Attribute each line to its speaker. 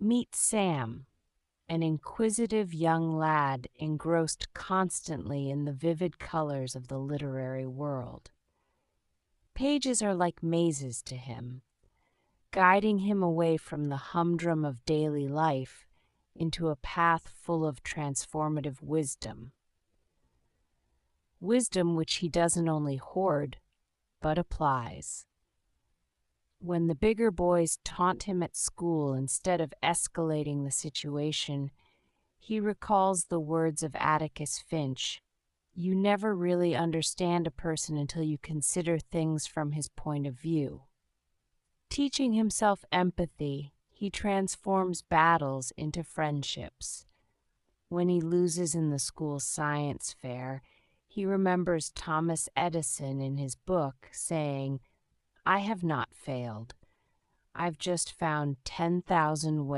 Speaker 1: Meet Sam, an inquisitive young lad engrossed constantly in the vivid colors of the literary world. Pages are like mazes to him, guiding him away from the humdrum of daily life into a path full of transformative wisdom. Wisdom which he doesn't only hoard, but applies. When the bigger boys taunt him at school instead of escalating the situation, he recalls the words of Atticus Finch: "You never really understand a person until you consider things from his point of view." Teaching himself empathy, he transforms battles into friendships. When he loses in the school science fair, he remembers Thomas Edison in his book saying, "I have not failed. I've just found 10,000 ways